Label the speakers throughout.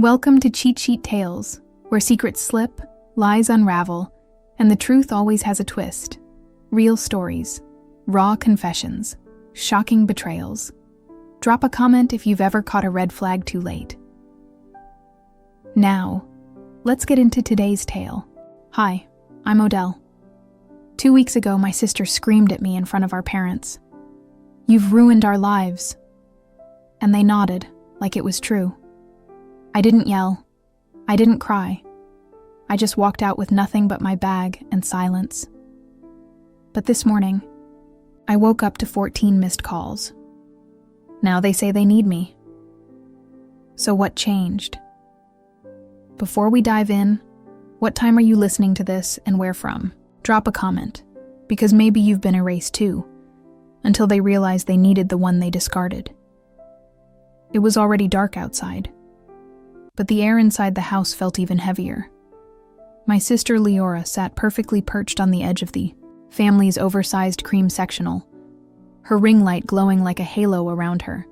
Speaker 1: Welcome to Cheat Sheet Tales, where secrets slip, lies unravel, and the truth always has a twist. Real stories, raw confessions, shocking betrayals. Drop a comment if you've ever caught a red flag too late. Now, let's get into today's tale. Hi, I'm Odell. 2 weeks ago, my sister screamed at me in front of our parents. "You've ruined our lives." And they nodded, like it was true. I didn't yell. I didn't cry. I just walked out with nothing but my bag and silence. But this morning, I woke up to 14 missed calls. Now they say they need me. So what changed? Before we dive in, what time are you listening to this and where from? Drop a comment, because maybe you've been erased too, until they realized they needed the one they discarded. It was already dark outside, but the air inside the house felt even heavier. My sister Leora sat perfectly perched on the edge of the family's oversized cream sectional, her ring light glowing like a halo around her.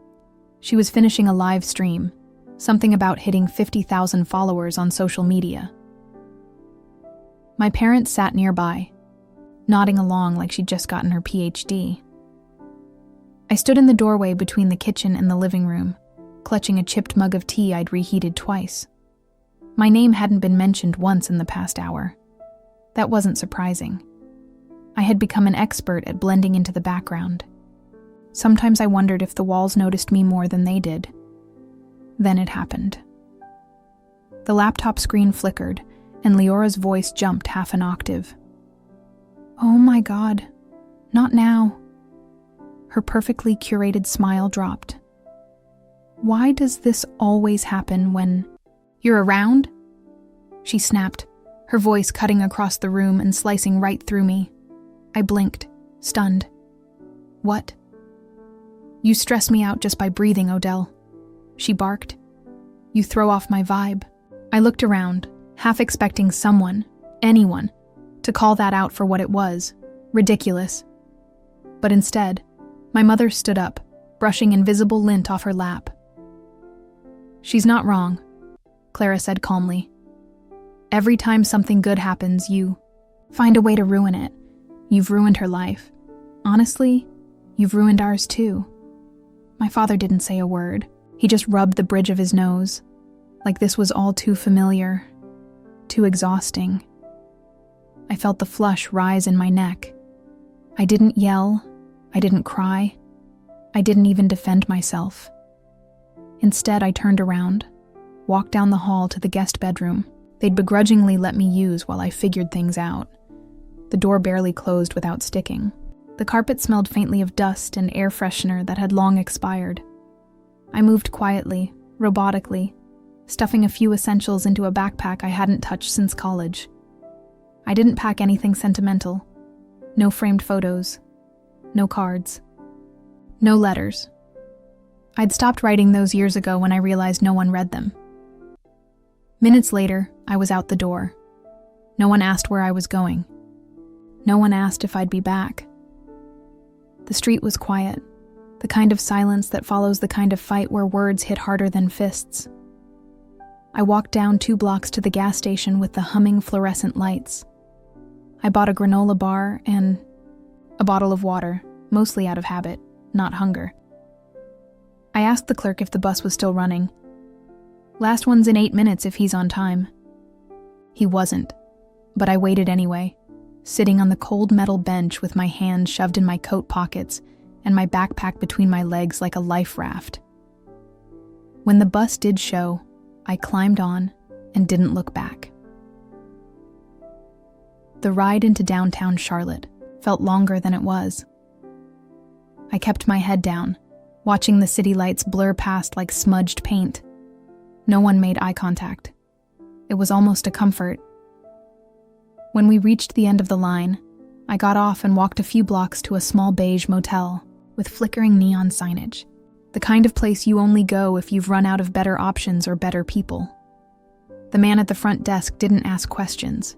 Speaker 1: She was finishing a live stream, something about hitting 50,000 followers on social media. My parents sat nearby, nodding along like she'd just gotten her PhD. I stood in the doorway between the kitchen and the living room, clutching a chipped mug of tea I'd reheated twice. My name hadn't been mentioned once in the past hour. That wasn't surprising. I had become an expert at blending into the background. Sometimes I wondered if the walls noticed me more than they did. Then it happened. The laptop screen flickered, and Leora's voice jumped half an octave. "Oh my God, not now." Her perfectly curated smile dropped. "Why does this always happen when you're around?" She snapped, her voice cutting across the room and slicing right through me. I blinked, stunned. "What?" "You stress me out just by breathing, Odell," she barked. "You throw off my vibe." I looked around, half expecting someone, anyone, to call that out for what it was, ridiculous. But instead, my mother stood up, brushing invisible lint off her lap. "She's not wrong," Clara said calmly. "Every time something good happens, you find a way to ruin it. You've ruined her life. Honestly, you've ruined ours too." My father didn't say a word. He just rubbed the bridge of his nose, like this was all too familiar, too exhausting. I felt the flush rise in my neck. I didn't yell. I didn't cry. I didn't even defend myself. Instead, I turned around, walked down the hall to the guest bedroom they'd begrudgingly let me use while I figured things out. The door barely closed without sticking. The carpet smelled faintly of dust and air freshener that had long expired. I moved quietly, robotically, stuffing a few essentials into a backpack I hadn't touched since college. I didn't pack anything sentimental. No framed photos. No cards. No letters. I'd stopped writing those years ago when I realized no one read them. Minutes later, I was out the door. No one asked where I was going. No one asked if I'd be back. The street was quiet, the kind of silence that follows the kind of fight where words hit harder than fists. I walked down 2 blocks to the gas station with the humming fluorescent lights. I bought a granola bar and a bottle of water, mostly out of habit, not hunger. I asked the clerk if the bus was still running. "Last one's in 8 minutes if he's on time." He wasn't, but I waited anyway, sitting on the cold metal bench with my hands shoved in my coat pockets and my backpack between my legs like a life raft. When the bus did show, I climbed on and didn't look back. The ride into downtown Charlotte felt longer than it was. I kept my head down, watching the city lights blur past like smudged paint. No one made eye contact. It was almost a comfort. When we reached the end of the line, I got off and walked a few blocks to a small beige motel with flickering neon signage, the kind of place you only go if you've run out of better options or better people. The man at the front desk didn't ask questions.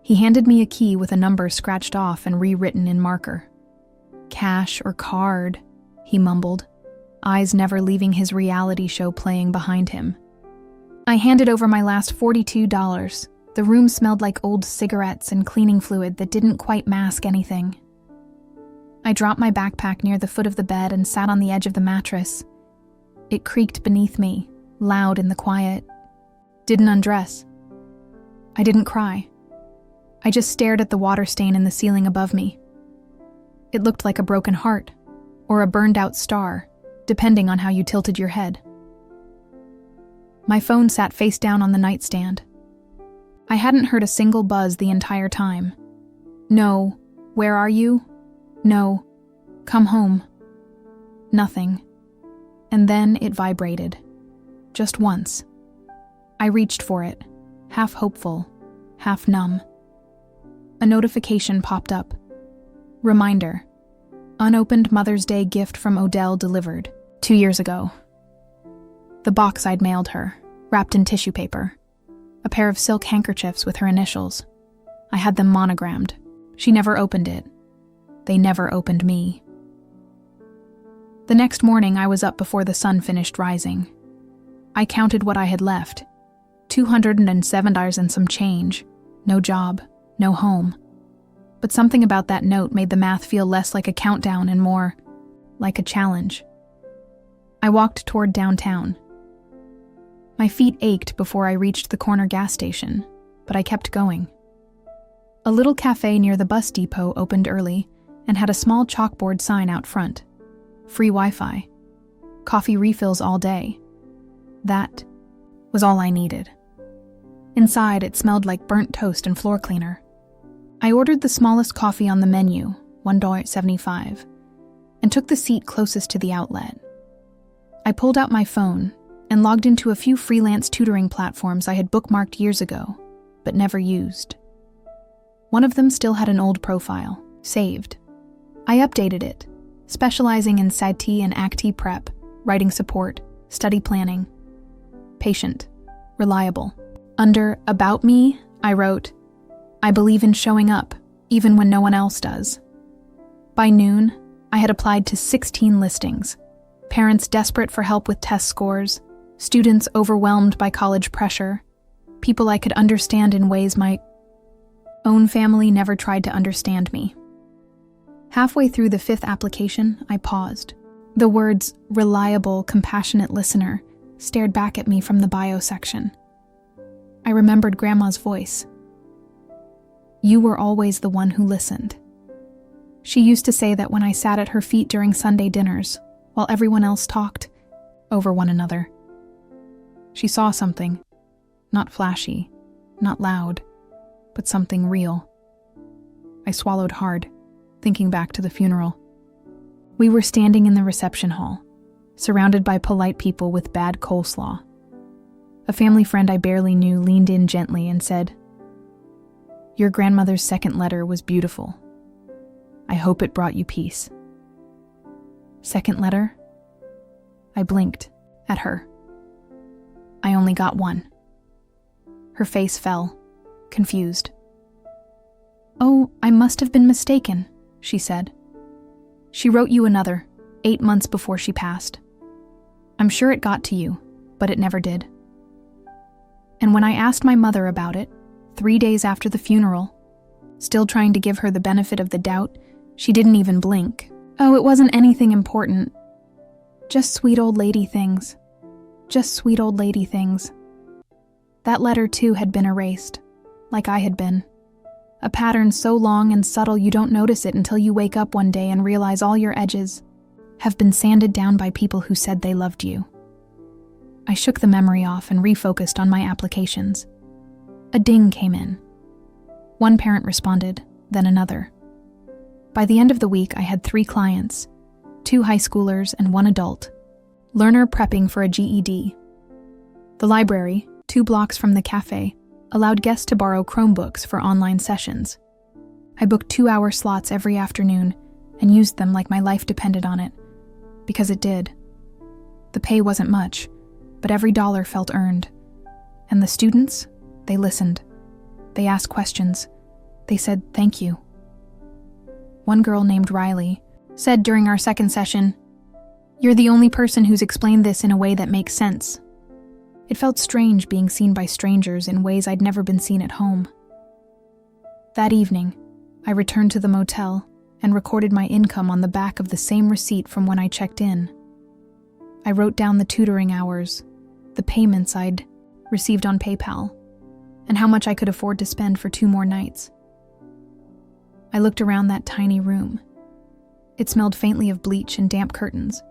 Speaker 1: He handed me a key with a number scratched off and rewritten in marker. "Cash or card," he mumbled, eyes never leaving his reality show playing behind him. I handed over my last $42. The room smelled like old cigarettes and cleaning fluid that didn't quite mask anything. I dropped my backpack near the foot of the bed and sat on the edge of the mattress. It creaked beneath me, loud in the quiet. Didn't undress. I didn't cry. I just stared at the water stain in the ceiling above me. It looked like a broken heart, or a burned-out star, depending on how you tilted your head. My phone sat face down on the nightstand. I hadn't heard a single buzz the entire time. No, where are you? No, come home. Nothing. And then it vibrated. Just once. I reached for it, half hopeful, half numb. A notification popped up. Reminder. Unopened Mother's Day gift from Odell delivered 2 years ago. The box I'd mailed her, wrapped in tissue paper. A pair of silk handkerchiefs with her initials. I had them monogrammed. She never opened it. They never opened me. The next morning, I was up before the sun finished rising. I counted what I had left. $207 and some change. No job, no home. But something about that note made the math feel less like a countdown and more like a challenge. I walked toward downtown. My feet ached before I reached the corner gas station, but I kept going. A little cafe near the bus depot opened early and had a small chalkboard sign out front. Free Wi-Fi. Coffee refills all day. That was all I needed. Inside, it smelled like burnt toast and floor cleaner. I ordered the smallest coffee on the menu, $1.75, and took the seat closest to the outlet. I pulled out my phone and logged into a few freelance tutoring platforms I had bookmarked years ago, but never used. One of them still had an old profile, saved. I updated it, specializing in SAT and ACT prep, writing support, study planning. Patient, reliable. Under About Me, I wrote, I believe in showing up, even when no one else does. By noon, I had applied to 16 listings. Parents desperate for help with test scores, students overwhelmed by college pressure, people I could understand in ways my own family never tried to understand me. Halfway through the 5th application, I paused. The words, reliable, compassionate listener, stared back at me from the bio section. I remembered Grandma's voice. You were always the one who listened. She used to say that when I sat at her feet during Sunday dinners, while everyone else talked over one another. She saw something, not flashy, not loud, but something real. I swallowed hard, thinking back to the funeral. We were standing in the reception hall, surrounded by polite people with bad coleslaw. A family friend I barely knew leaned in gently and said, Your grandmother's second letter was beautiful. I hope it brought you peace. Second letter? I blinked at her. I only got one. Her face fell, confused. Oh, I must have been mistaken, she said. She wrote you another, 8 months before she passed. I'm sure it got to you, but it never did. And when I asked my mother about it, 3 days after the funeral, still trying to give her the benefit of the doubt, she didn't even blink. Oh, it wasn't anything important. Just sweet old lady things. Just sweet old lady things. That letter, too, had been erased, like I had been. A pattern so long and subtle you don't notice it until you wake up one day and realize all your edges have been sanded down by people who said they loved you. I shook the memory off and refocused on my applications. A ding came in. One parent responded, then another. By the end of the week, I had 3 clients, 2 high schoolers and 1 adult, learner prepping for a GED. The library, 2 blocks from the cafe, allowed guests to borrow Chromebooks for online sessions. I booked 2-hour slots every afternoon and used them like my life depended on it, because it did. The pay wasn't much, but every dollar felt earned. And the students, they listened. They asked questions. They said thank you. One girl named Riley said during our second session, "You're the only person who's explained this in a way that makes sense. It felt strange being seen by strangers in ways I'd never been seen at home. That evening, I returned to the motel and recorded my income on the back of the same receipt from when I checked in. I wrote down the tutoring hours, the payments I'd received on PayPal, and how much I could afford to spend for 2 more nights. I looked around that tiny room. It smelled faintly of bleach and damp curtains,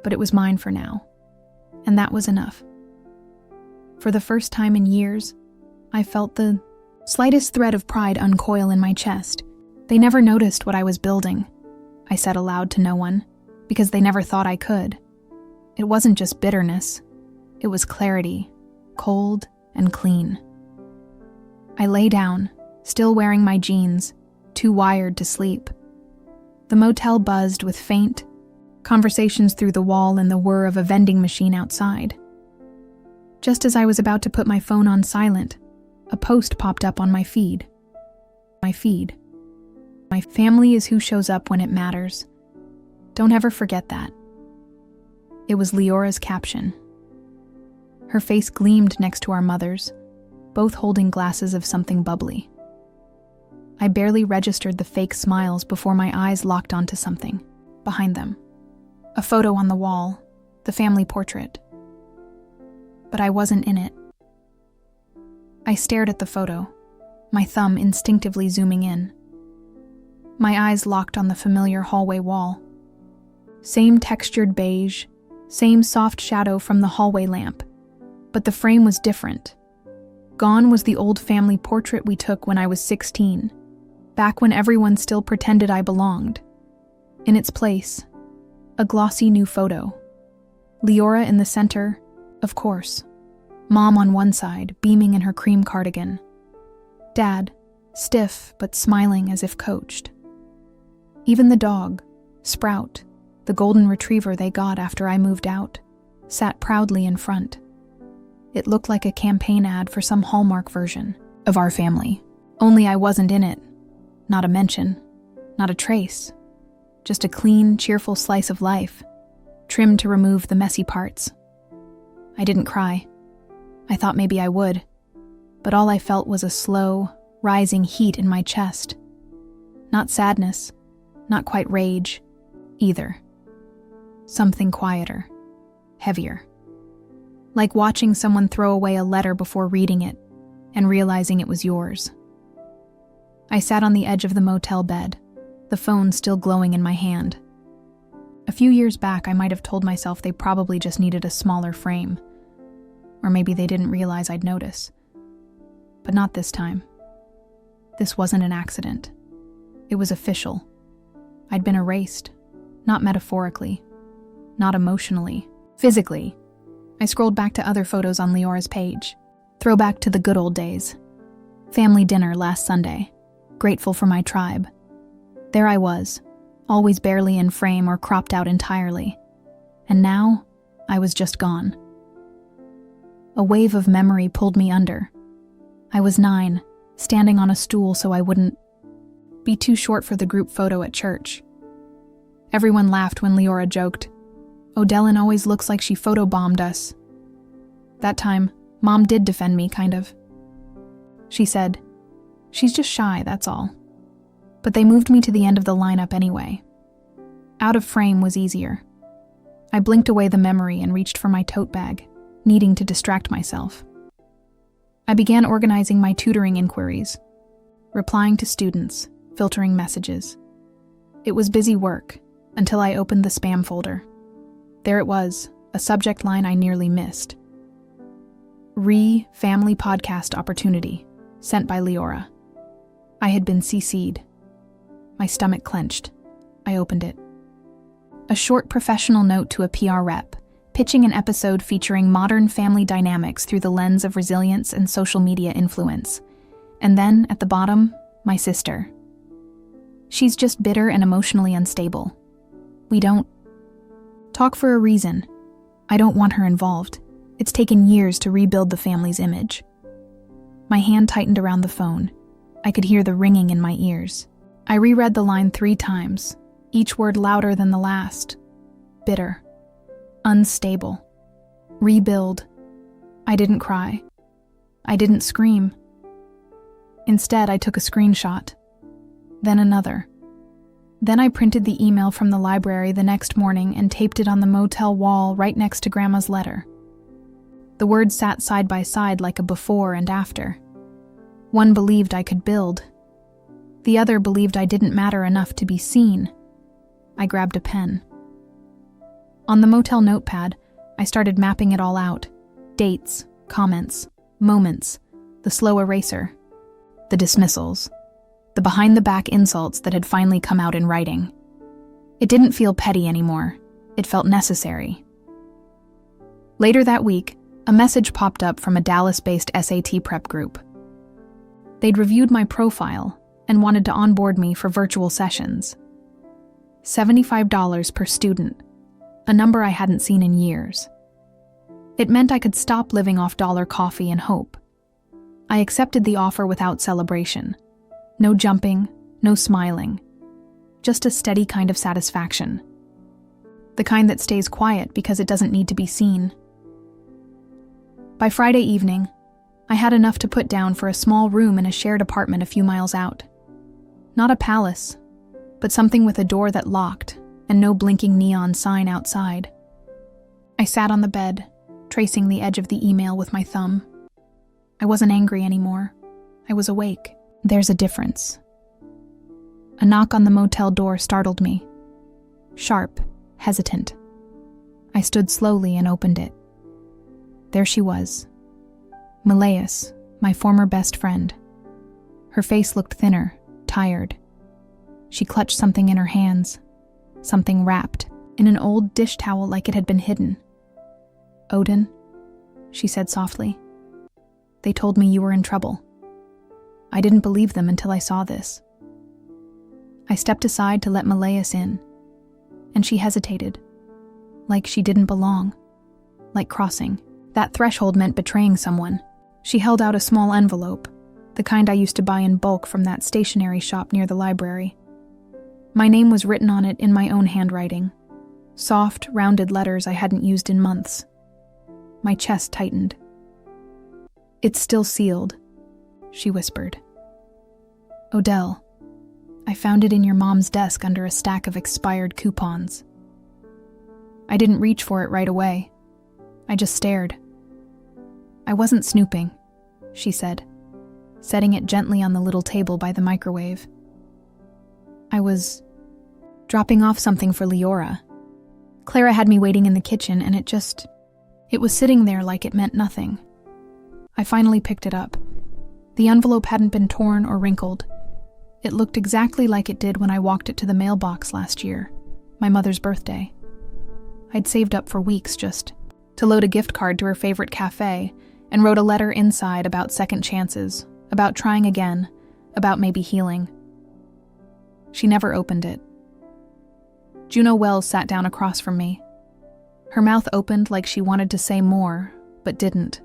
Speaker 1: but it was mine for now, and that was enough. For the first time in years, I felt the slightest thread of pride uncoil in my chest. They never noticed what I was building, I said aloud to no one, because they never thought I could. It wasn't just bitterness, it was clarity, cold and clean. I lay down, still wearing my jeans, too wired to sleep. The motel buzzed with faint conversations through the wall and the whir of a vending machine outside. Just as I was about to put my phone on silent, a post popped up on my feed. My family is who shows up when it matters. Don't ever forget that. It was Leora's caption. Her face gleamed next to our mother's, both holding glasses of something bubbly. I barely registered the fake smiles before my eyes locked onto something behind them. A photo on the wall, the family portrait. But I wasn't in it. I stared at the photo, my thumb instinctively zooming in. My eyes locked on the familiar hallway wall. Same textured beige, same soft shadow from the hallway lamp, but the frame was different. Gone was the old family portrait we took when I was 16, back when everyone still pretended I belonged. In its place, a glossy new photo. Leora in the center, of course. Mom on one side, beaming in her cream cardigan. Dad, stiff but smiling as if coached. Even the dog, Sprout, the golden retriever they got after I moved out, sat proudly in front. It looked like a campaign ad for some Hallmark version of our family. Only I wasn't in it. Not a mention, not a trace. Just a clean, cheerful slice of life, trimmed to remove the messy parts. I didn't cry. I thought maybe I would, but all I felt was a slow, rising heat in my chest. Not sadness, not quite rage, either. Something quieter, heavier. Like watching someone throw away a letter before reading it and realizing it was yours. I sat on the edge of the motel bed, the phone still glowing in my hand. A few years back, I might have told myself they probably just needed a smaller frame. Or maybe they didn't realize I'd notice. But not this time. This wasn't an accident. It was official. I'd been erased. Not metaphorically. Not emotionally. Physically. I scrolled back to other photos on Leora's page. Throwback to the good old days. Family dinner last Sunday. Grateful for my tribe. There I was, always barely in frame or cropped out entirely. And now, I was just gone. A wave of memory pulled me under. I was 9, standing on a stool so I wouldn't be too short for the group photo at church. Everyone laughed when Leora joked, "Odellin always looks like she photobombed us." That time, Mom did defend me, kind of. She said, "She's just shy, that's all." But they moved me to the end of the lineup anyway. Out of frame was easier. I blinked away the memory and reached for my tote bag, needing to distract myself. I began organizing my tutoring inquiries, replying to students, filtering messages. It was busy work until I opened the spam folder. There it was, a subject line I nearly missed. Family podcast opportunity, sent by Leora. I had been CC'd. My stomach clenched. I opened it. A short professional note to a PR rep, pitching an episode featuring modern family dynamics through the lens of resilience and social media influence. And then, at the bottom, my sister. She's just bitter and emotionally unstable. We don't talk for a reason. I don't want her involved. It's taken years to rebuild the family's image. My hand tightened around the phone. I could hear the ringing in my ears. I reread the line 3 times, each word louder than the last. Bitter. Unstable. Rebuild. I didn't cry. I didn't scream. Instead, I took a screenshot. Then another. Then I printed the email from the library the next morning and taped it on the motel wall right next to Grandma's letter. The words sat side by side like a before and after. One believed I could build. The other believed I didn't matter enough to be seen. I grabbed a pen. On the motel notepad, I started mapping it all out. Dates, comments, moments, the slow eraser, the dismissals, the behind-the-back insults that had finally come out in writing. It didn't feel petty anymore. It felt necessary. Later that week, a message popped up from a Dallas-based SAT prep group. They'd reviewed my profile and wanted to onboard me for virtual sessions. $75 per student, a number I hadn't seen in years. It meant I could stop living off dollar coffee and hope. I accepted the offer without celebration. No jumping, no smiling. Just a steady kind of satisfaction. The kind that stays quiet because it doesn't need to be seen. By Friday evening, I had enough to put down for a small room in a shared apartment a few miles out. Not a palace, but something with a door that locked and no blinking neon sign outside. I sat on the bed, tracing the edge of the email with my thumb. I wasn't angry anymore. I was awake. There's a difference. A knock on the motel door startled me. Sharp, hesitant. I stood slowly and opened it. There she was. Malaeus, my former best friend. Her face looked thinner, tired. She clutched something in her hands, something wrapped in an old dish towel like it had been hidden. "Odin," she said softly. "They told me you were in trouble." I didn't believe them until I saw this. I stepped aside to let Malaeus in, and she hesitated, like she didn't belong, like crossing. That threshold meant betraying someone. She held out a small envelope, the kind I used to buy in bulk from that stationery shop near the library. My name was written on it in my own handwriting, soft, rounded letters I hadn't used in months. My chest tightened. "It's still sealed," she whispered. "Odell, I found it in your mom's desk under a stack of expired coupons." I didn't reach for it right away. I just stared. "I wasn't snooping," she said, setting it gently on the little table by the microwave. "I was dropping off something for Leora. Clara had me waiting in the kitchen, and it was sitting there like it meant nothing." I finally picked it up. The envelope hadn't been torn or wrinkled. It looked exactly like it did when I walked it to the mailbox last year, my mother's birthday. I'd saved up for weeks just to load a gift card to her favorite cafe and wrote a letter inside about second chances, about trying again, about maybe healing. She never opened it. Juno Wells sat down across from me. Her mouth opened like she wanted to say more, but didn't.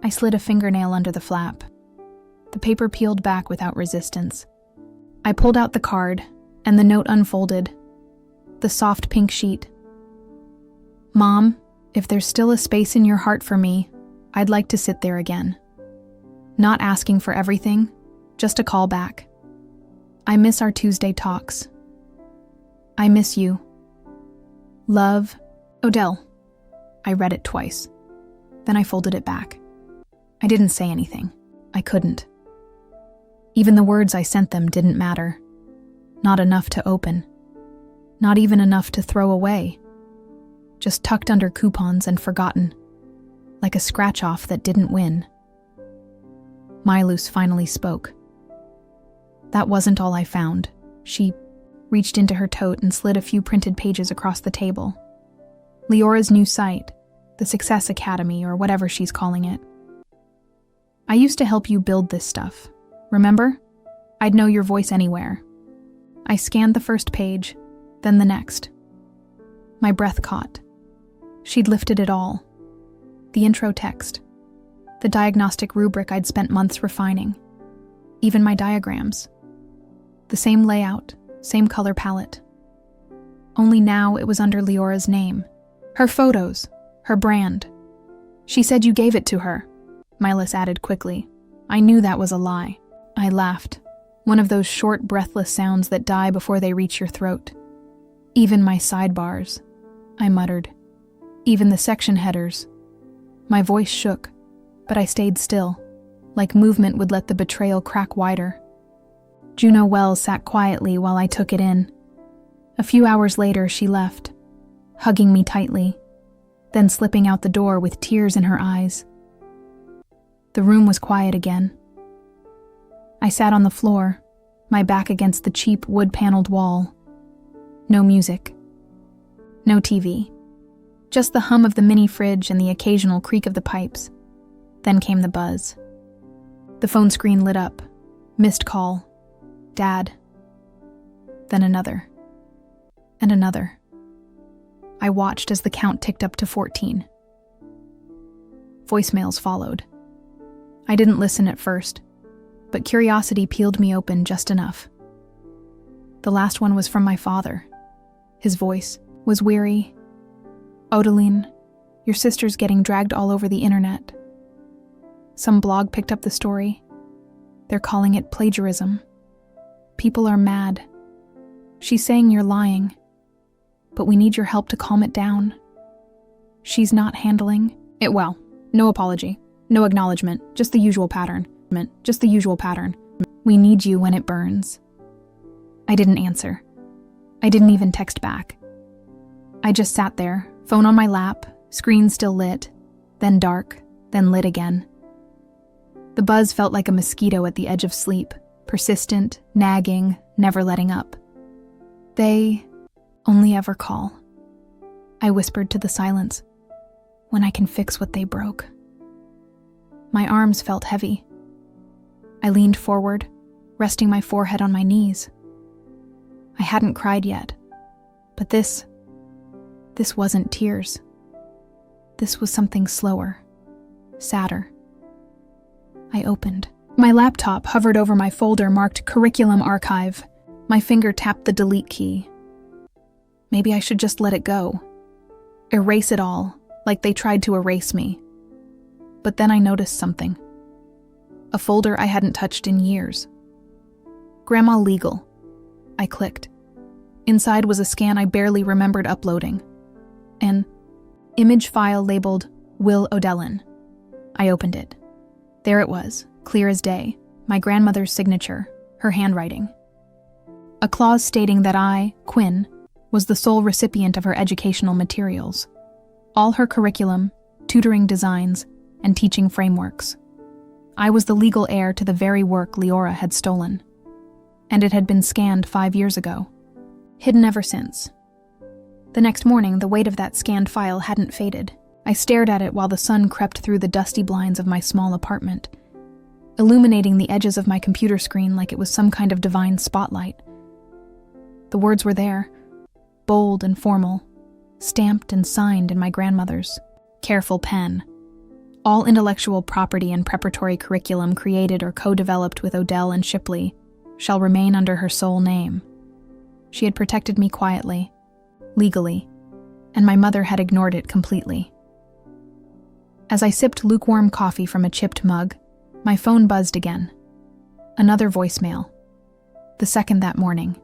Speaker 1: I slid a fingernail under the flap. The paper peeled back without resistance. I pulled out the card, and the note unfolded. The soft pink sheet. "Mom, if there's still a space in your heart for me, I'd like to sit there again. Not asking for everything, just a call back. I miss our Tuesday talks. I miss you. Love, Odell." I read it twice. Then I folded it back. I didn't say anything. I couldn't. Even the words I sent them didn't matter. Not enough to open. Not even enough to throw away. Just tucked under coupons and forgotten. Like a scratch-off that didn't win. Mylus finally spoke. That wasn't all I found. She reached into her tote and slid a few printed pages across the table. Leora's new site, the Success Academy or whatever she's calling it. "I used to help you build this stuff. Remember? I'd know your voice anywhere." I scanned the first page, then the next. My breath caught. She'd lifted it all. The intro text. The diagnostic rubric I'd spent months refining. Even my diagrams. The same layout, same color palette. Only now it was under Leora's name. Her photos, her brand. She said you gave it to her, Milas added quickly. I knew that was a lie. I laughed, one of those short, breathless sounds that die before they reach your throat. Even my sidebars, I muttered. Even the section headers. My voice shook, but I stayed still, like movement would let the betrayal crack wider. Juno Wells sat quietly while I took it in. A few hours later, she left, hugging me tightly, then slipping out the door with tears in her eyes. The room was quiet again. I sat on the floor, my back against the cheap wood-paneled wall. No music. No TV. Just the hum of the mini fridge and the occasional creak of the pipes. Then came the buzz. The phone screen lit up. Missed call. Dad. Then another. And another. I watched as the count ticked up to 14. Voicemails followed. I didn't listen at first, but curiosity peeled me open just enough. The last one was from my father. His voice was weary. Odeline, your sister's getting dragged all over the internet. Some blog picked up the story. They're calling it plagiarism. People are mad. She's saying you're lying, but we need your help to calm it down. She's not handling it well. No apology, no acknowledgement, just the usual pattern. We need you when it burns. I didn't answer. I didn't even text back. I just sat there, phone on my lap, screen still lit, then dark, then lit again. The buzz felt like a mosquito at the edge of sleep, persistent, nagging, never letting up. They only ever call, I whispered to the silence, when I can fix what they broke. My arms felt heavy. I leaned forward, resting my forehead on my knees. I hadn't cried yet, but this wasn't tears. This was something slower, sadder. I opened. My laptop hovered over my folder marked Curriculum Archive. My finger tapped the delete key. Maybe I should just let it go. Erase it all, like they tried to erase me. But then I noticed something. A folder I hadn't touched in years. Grandma Legal. I clicked. Inside was a scan I barely remembered uploading. An image file labeled Will O'Dellin. I opened it. There it was, clear as day, my grandmother's signature, her handwriting. A clause stating that I, Quinn, was the sole recipient of her educational materials. All her curriculum, tutoring designs, and teaching frameworks. I was the legal heir to the very work Leora had stolen. And it had been scanned 5 years ago. Hidden ever since. The next morning, the weight of that scanned file hadn't faded. I stared at it while the sun crept through the dusty blinds of my small apartment, illuminating the edges of my computer screen like it was some kind of divine spotlight. The words were there, bold and formal, stamped and signed in my grandmother's careful pen. All intellectual property and preparatory curriculum created or co-developed with Odell and Shipley shall remain under her sole name. She had protected me quietly, legally, and my mother had ignored it completely. As I sipped lukewarm coffee from a chipped mug, my phone buzzed again. Another voicemail. The second that morning.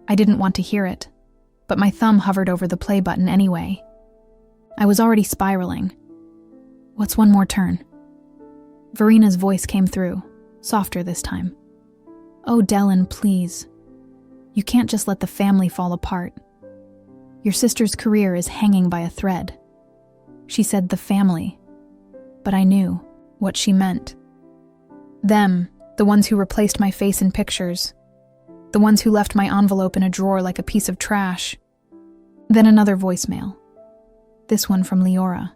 Speaker 1: I didn't want to hear it, but my thumb hovered over the play button anyway. I was already spiraling. What's one more turn? Verina's voice came through, softer this time. Oh, Dellin, please. You can't just let the family fall apart. Your sister's career is hanging by a thread. She said the family, but I knew what she meant. Them, the ones who replaced my face in pictures, the ones who left my envelope in a drawer like a piece of trash. Then another voicemail. This one from Leora.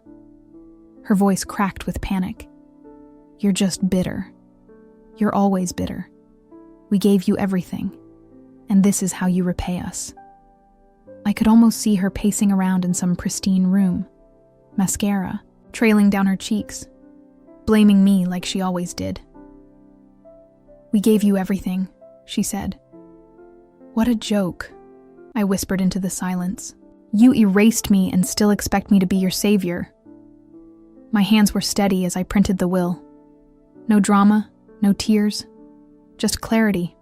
Speaker 1: Her voice cracked with panic. You're just bitter. You're always bitter. We gave you everything, and this is how you repay us. I could almost see her pacing around in some pristine room, mascara trailing down her cheeks, blaming me like she always did. We gave you everything, she said. What a joke, I whispered into the silence. You erased me and still expect me to be your savior. My hands were steady as I printed the will. No drama, no tears, just clarity.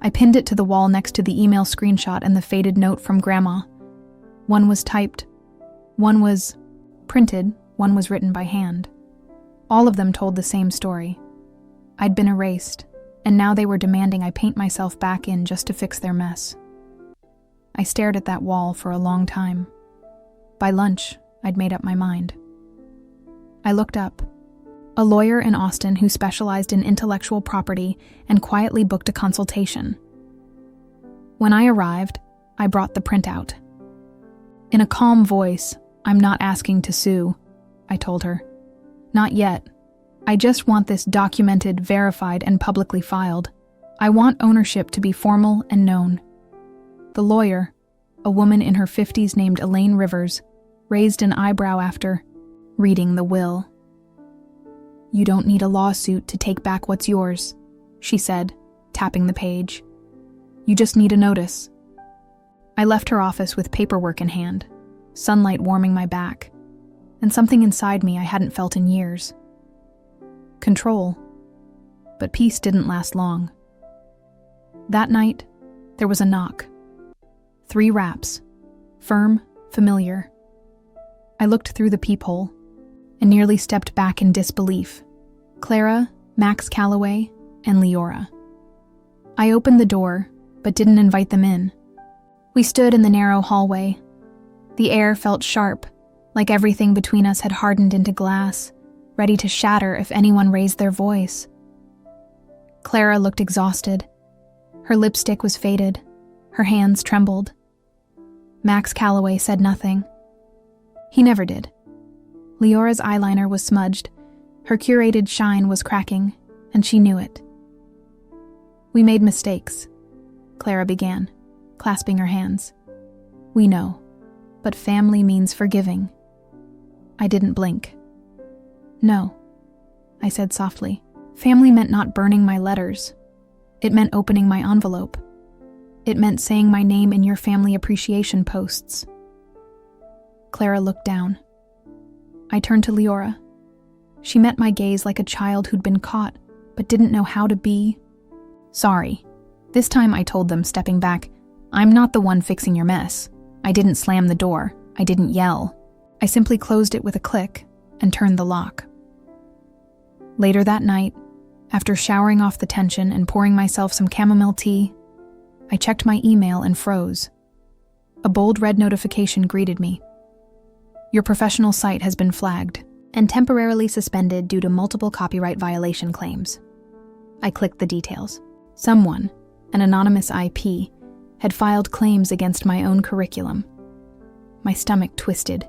Speaker 1: I pinned it to the wall next to the email screenshot and the faded note from Grandma. One was typed, one was printed, one was written by hand. All of them told the same story. I'd been erased, and now they were demanding I paint myself back in just to fix their mess. I stared at that wall for a long time. By lunch, I'd made up my mind. I looked up. A lawyer in Austin who specialized in intellectual property and quietly booked a consultation. When I arrived, I brought the printout. In a calm voice, "I'm not asking to sue," I told her. "Not yet. I just want this documented, verified, and publicly filed. I want ownership to be formal and known." The lawyer, a woman in her 50s named Elaine Rivers, raised an eyebrow after reading the will. "You don't need a lawsuit to take back what's yours," she said, tapping the page. "You just need a notice." I left her office with paperwork in hand, sunlight warming my back, and something inside me I hadn't felt in years. Control. But peace didn't last long. That night, there was a knock. 3 raps. Firm, familiar. I looked through the peephole and nearly stepped back in disbelief. Clara, Max Calloway, and Leora. I opened the door, but didn't invite them in. We stood in the narrow hallway. The air felt sharp, like everything between us had hardened into glass, ready to shatter if anyone raised their voice. Clara looked exhausted. Her lipstick was faded. Her hands trembled. Max Calloway said nothing. He never did. Leora's eyeliner was smudged. Her curated shine was cracking, and she knew it. "We made mistakes," Clara began, clasping her hands. "We know, but family means forgiving." I didn't blink. "No," I said softly. "Family meant not burning my letters. It meant opening my envelope. It meant saying my name in your family appreciation posts." Clara looked down. I turned to Leora. She met my gaze like a child who'd been caught, but didn't know how to be. "Sorry." This time I told them, stepping back, "I'm not the one fixing your mess. I didn't slam the door. I didn't yell. I simply closed it with a click and turned the lock." Later that night, after showering off the tension and pouring myself some chamomile tea, I checked my email and froze. A bold red notification greeted me. "Your professional site has been flagged and temporarily suspended due to multiple copyright violation claims." I clicked the details. Someone, an anonymous IP, had filed claims against my own curriculum. My stomach twisted.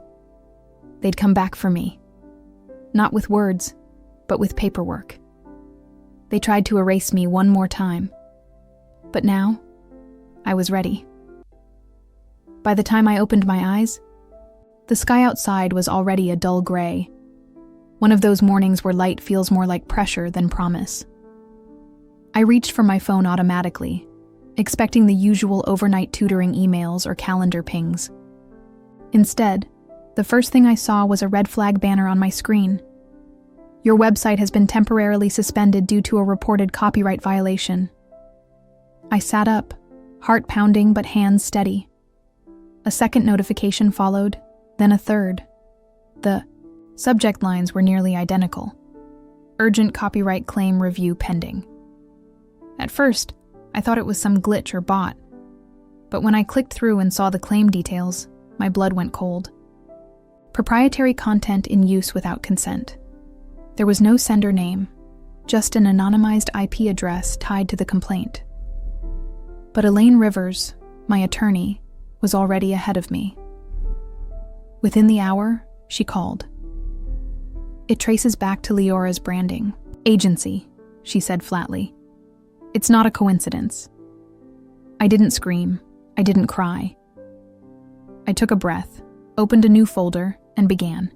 Speaker 1: They'd come back for me. Not with words, but with paperwork. They tried to erase me one more time. But now, I was ready. By the time I opened my eyes, the sky outside was already a dull gray. One of those mornings where light feels more like pressure than promise. I reached for my phone automatically, expecting the usual overnight tutoring emails or calendar pings. Instead, the first thing I saw was a red flag banner on my screen. "Your website has been temporarily suspended due to a reported copyright violation." I sat up, heart pounding but hands steady. A second notification followed, then a third. The subject lines were nearly identical. "Urgent copyright claim review pending." At first, I thought it was some glitch or bot. But when I clicked through and saw the claim details, my blood went cold. Proprietary content in use without consent. There was no sender name, just an anonymized IP address tied to the complaint. But Elaine Rivers, my attorney, was already ahead of me. Within the hour, she called. "It traces back to Leora's branding agency," she said flatly. "It's not a coincidence." I didn't scream. I didn't cry. I took a breath, opened a new folder, and began.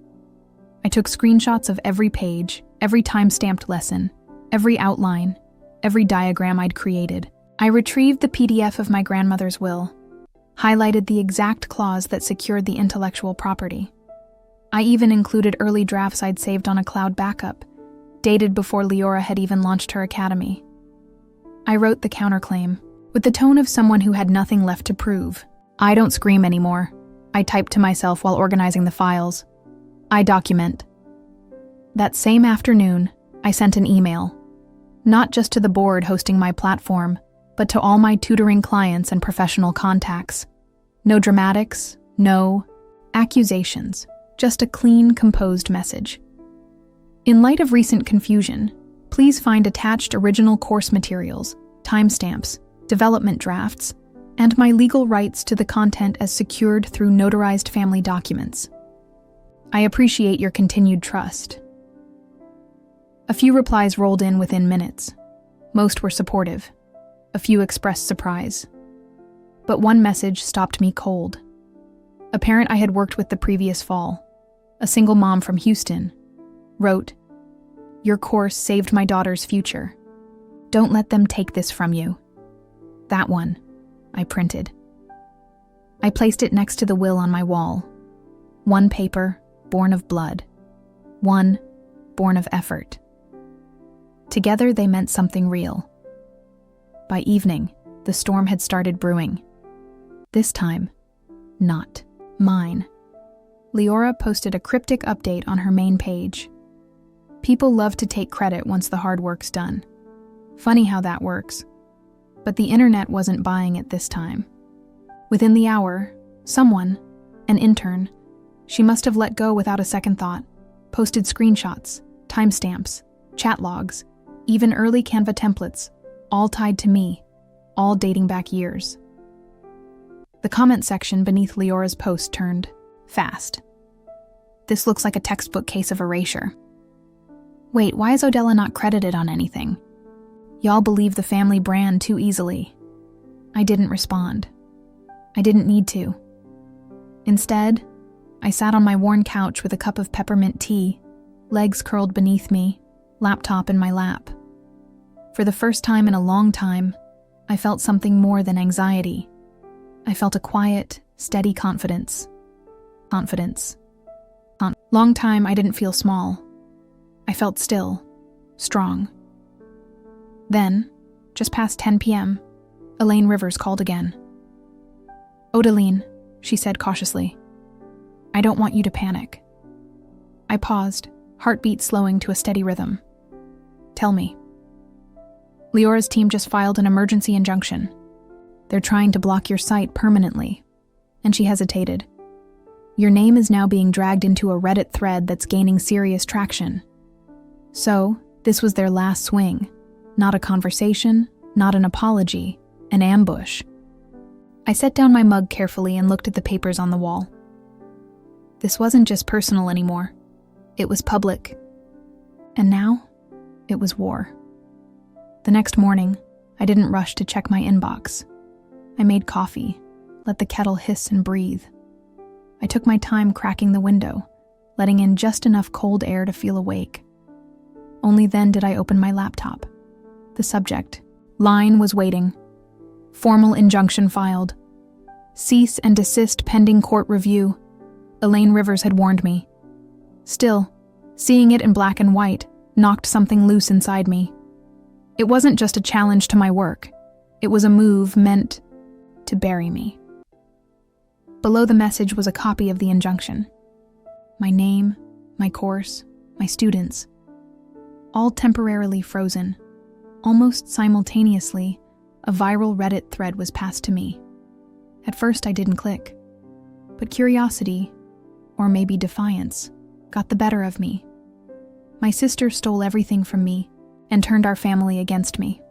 Speaker 1: I took screenshots of every page, every time-stamped lesson, every outline, every diagram I'd created. I retrieved the PDF of my grandmother's will, highlighted the exact clause that secured the intellectual property. I even included early drafts I'd saved on a cloud backup, dated before Leora had even launched her academy. I wrote the counterclaim, with the tone of someone who had nothing left to prove. I don't scream anymore, I typed to myself while organizing the files. I document. That same afternoon, I sent an email, not just to the board hosting my platform, but to all my tutoring clients and professional contacts. No dramatics, no accusations, just a clean, composed message. In light of recent confusion, please find attached original course materials, timestamps, development drafts, and my legal rights to the content as secured through notarized family documents. I appreciate your continued trust. A few replies rolled in within minutes. Most were supportive. A few expressed surprise. But one message stopped me cold. A parent I had worked with the previous fall, a single mom from Houston, wrote, "Your course saved my daughter's future. Don't let them take this from you." That one, I printed. I placed it next to the will on my wall. One paper, born of blood. One, born of effort. Together they meant something real. By evening, the storm had started brewing. This time, not mine. Leora posted a cryptic update on her main page. People love to take credit once the hard work's done. Funny how that works. But the internet wasn't buying it this time. Within the hour, someone, an intern, she must have let go without a second thought, posted screenshots, timestamps, chat logs, even early Canva templates, all tied to me, all dating back years. The comment section beneath Leora's post turned fast. This looks like a textbook case of erasure. Wait, why is Odella not credited on anything? Y'all believe the family brand too easily. I didn't respond. I didn't need to. Instead, I sat on my worn couch with a cup of peppermint tea, legs curled beneath me, laptop in my lap. For the first time in a long time, I felt something more than anxiety. I felt a quiet, steady confidence. Long time I didn't feel small. I felt still, strong. Then, just past 10 p.m., Elaine Rivers called again. "Odeline," she said cautiously, "I don't want you to panic." I paused, heartbeat slowing to a steady rhythm. "Tell me." "Leora's team just filed an emergency injunction. They're trying to block your site permanently." And she hesitated. "Your name is now being dragged into a Reddit thread that's gaining serious traction." So, this was their last swing. Not a conversation, not an apology, an ambush. I set down my mug carefully and looked at the papers on the wall. This wasn't just personal anymore. It was public. And now, it was war. The next morning, I didn't rush to check my inbox. I made coffee, let the kettle hiss and breathe. I took my time cracking the window, letting in just enough cold air to feel awake. Only then did I open my laptop. The subject line was waiting. Formal injunction filed. Cease and desist pending court review. Elaine Rivers had warned me. Still, seeing it in black and white knocked something loose inside me. It wasn't just a challenge to my work. It was a move meant to bury me. Below the message was a copy of the injunction. My name, my course, my students. All temporarily frozen. Almost simultaneously, a viral Reddit thread was passed to me. At first I didn't click. But curiosity, or maybe defiance, got the better of me. My sister stole everything from me and turned our family against me.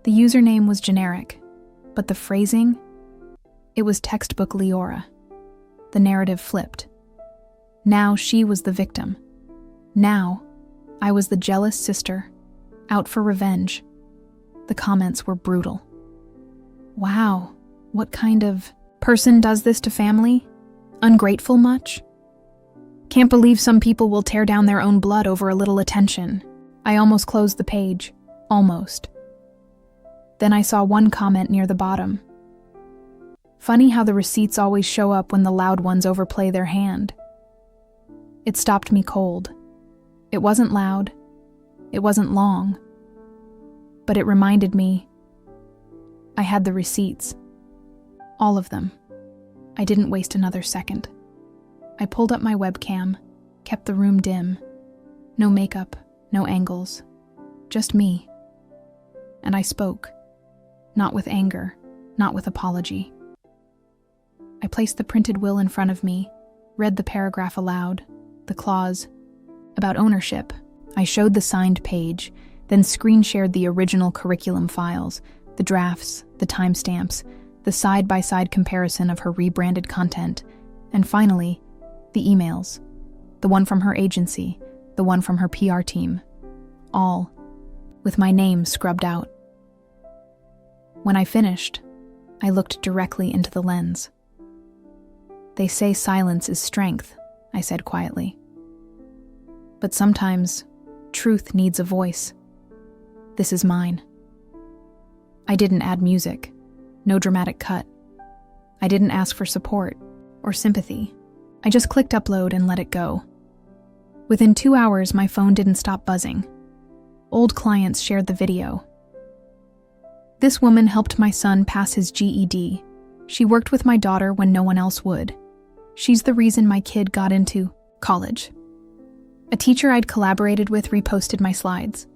Speaker 1: The username was generic, but the phrasing, it was textbook Leora. The narrative flipped. Now she was the victim. Now I was the jealous sister, out for revenge. The comments were brutal. Wow, what kind of person does this to family? Ungrateful much? Can't believe some people will tear down their own blood over a little attention. I almost closed the page. Almost. Then I saw one comment near the bottom. Funny how the receipts always show up when the loud ones overplay their hand. It stopped me cold. It wasn't loud. It wasn't long. But it reminded me I had the receipts. All of them. I didn't waste another second. I pulled up my webcam, kept the room dim. No makeup, no angles. Just me. And I spoke. Not with anger, not with apology. I placed the printed will in front of me, read the paragraph aloud, the clause about ownership. I showed the signed page, then screen shared the original curriculum files, the drafts, the timestamps, the side-by-side comparison of her rebranded content, and finally, the emails, the one from her agency, the one from her PR team, all with my name scrubbed out. When I finished, I looked directly into the lens. They say silence is strength, I said quietly. But sometimes, truth needs a voice. This is mine. I didn't add music, no dramatic cut. I didn't ask for support or sympathy. I just clicked upload and let it go. Within 2 hours, my phone didn't stop buzzing. Old clients shared the video. This woman helped my son pass his GED. She worked with my daughter when no one else would. She's the reason my kid got into college. A teacher I'd collaborated with reposted my slides.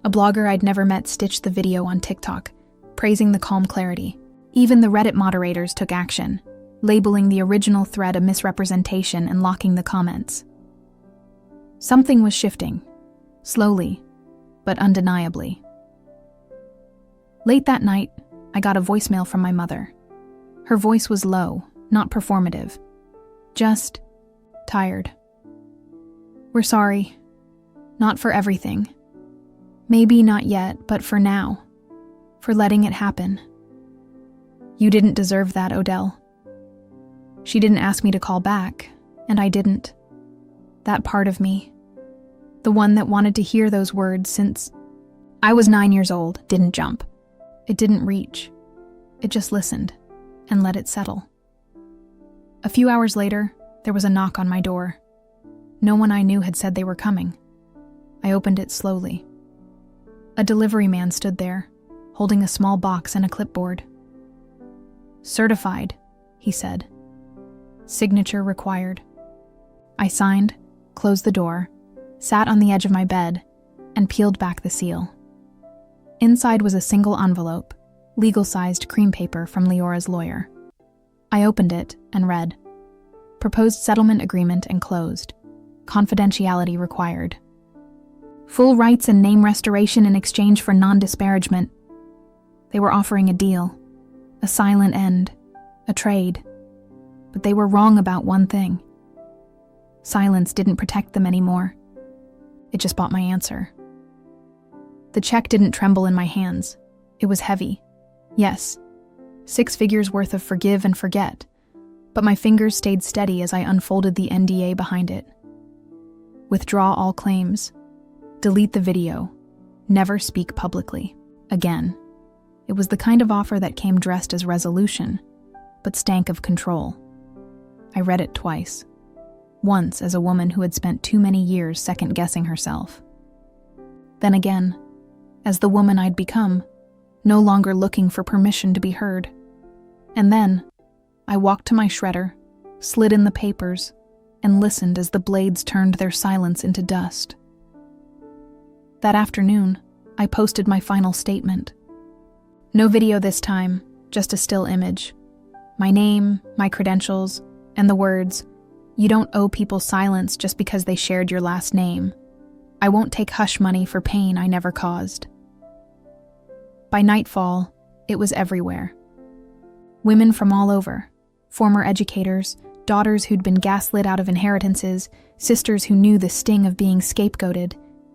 Speaker 1: A blogger I'd never met stitched the video on TikTok, praising the calm clarity. Even the Reddit moderators took action, labeling the original thread a misrepresentation and locking the comments. Something was shifting, slowly, but undeniably. Late that night, I got a voicemail from my mother. Her voice was low, not performative, just tired. We're sorry. Not for everything. Maybe not yet, but for now. For letting it happen. You didn't deserve that, Odell. She didn't ask me to call back, and I didn't. That part of me, the one that wanted to hear those words since I was 9 years old, didn't jump. It didn't reach. It just listened and let it settle. A few hours later, there was a knock on my door. No one I knew had said they were coming. I opened it slowly. A delivery man stood there, holding a small box and a clipboard. Certified, he said. Signature required. I signed, closed the door, sat on the edge of my bed, and peeled back the seal. Inside was a single envelope, legal-sized cream paper from Leora's lawyer. I opened it and read, Proposed settlement agreement enclosed. Confidentiality required. Full rights and name restoration in exchange for non-disparagement. They were offering a deal, a silent end, a trade. But they were wrong about one thing. Silence didn't protect them anymore. It just bought my answer. The check didn't tremble in my hands. It was heavy. Yes, 6 figures worth of forgive and forget. But my fingers stayed steady as I unfolded the NDA behind it. Withdraw all claims. Delete the video. Never speak publicly. Again. It was the kind of offer that came dressed as resolution, but stank of control. I read it twice. Once as a woman who had spent too many years second-guessing herself. Then again, as the woman I'd become, no longer looking for permission to be heard. And then, I walked to my shredder, slid in the papers, and listened as the blades turned their silence into dust. That afternoon, I posted my final statement. No video this time, just a still image. My name, my credentials, and the words, "You don't owe people silence just because they shared your last name. I won't take hush money for pain I never caused." By nightfall, it was everywhere. Women from all over, former educators, daughters who'd been gaslit out of inheritances, sisters who knew the sting of being scapegoated,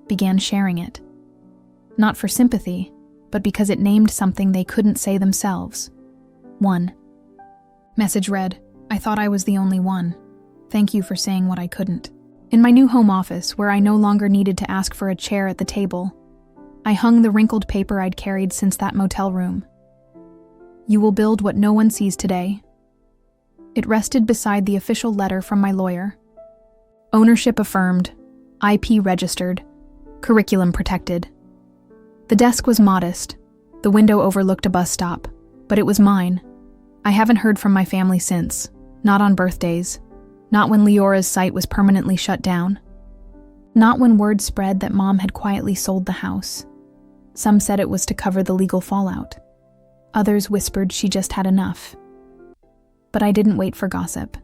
Speaker 1: began sharing it. Not for sympathy, but because it named something they couldn't say themselves. One message read, "I thought I was the only one. Thank you for saying what I couldn't." In my new home office, where I no longer needed to ask for a chair at the table, I hung the wrinkled paper I'd carried since that motel room. You will build what no one sees today. It rested beside the official letter from my lawyer. Ownership affirmed, IP registered, curriculum protected. The desk was modest. The window overlooked a bus stop, but it was mine. I haven't heard from my family since, not on birthdays, not when Leora's site was permanently shut down, not when word spread that Mom had quietly sold the house. Some said it was to cover the legal fallout. Others whispered she just had enough. But I didn't wait for gossip.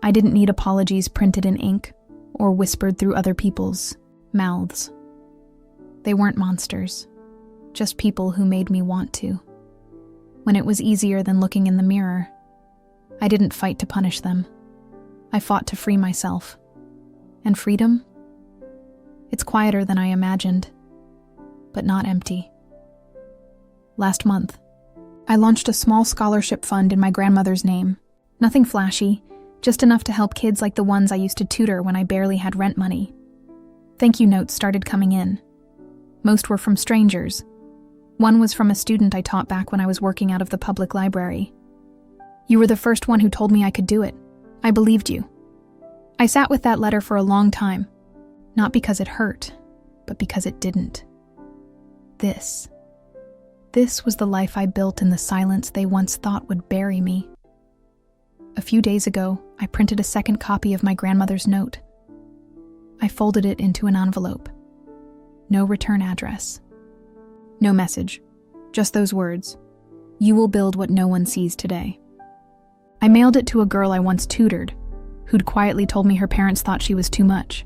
Speaker 1: I didn't need apologies printed in ink or whispered through other people's mouths. They weren't monsters, just people who made me want to. When it was easier than looking in the mirror, I didn't fight to punish them. I fought to free myself. And freedom? It's quieter than I imagined, but not empty. Last month, I launched a small scholarship fund in my grandmother's name. Nothing flashy, just enough to help kids like the ones I used to tutor when I barely had rent money. Thank you notes started coming in. Most were from strangers. One was from a student I taught back when I was working out of the public library. "You were the first one who told me I could do it. I believed you." I sat with that letter for a long time, not because it hurt, but because it didn't. This was the life I built in the silence they once thought would bury me. A few days ago, I printed a second copy of my grandmother's note. I folded it into an envelope. No return address. No message. Just those words. "You will build what no one sees today." I mailed it to a girl I once tutored, who'd quietly told me her parents thought she was too much.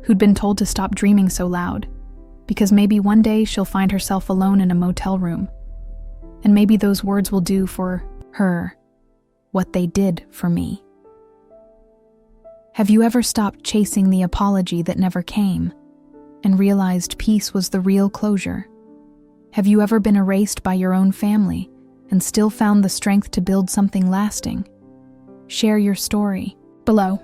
Speaker 1: Who'd been told to stop dreaming so loud, because maybe one day she'll find herself alone in a motel room. And maybe those words will do for her what they did for me. Have you ever stopped chasing the apology that never came and realized peace was the real closure? Have you ever been erased by your own family and still found the strength to build something lasting? Share your story below.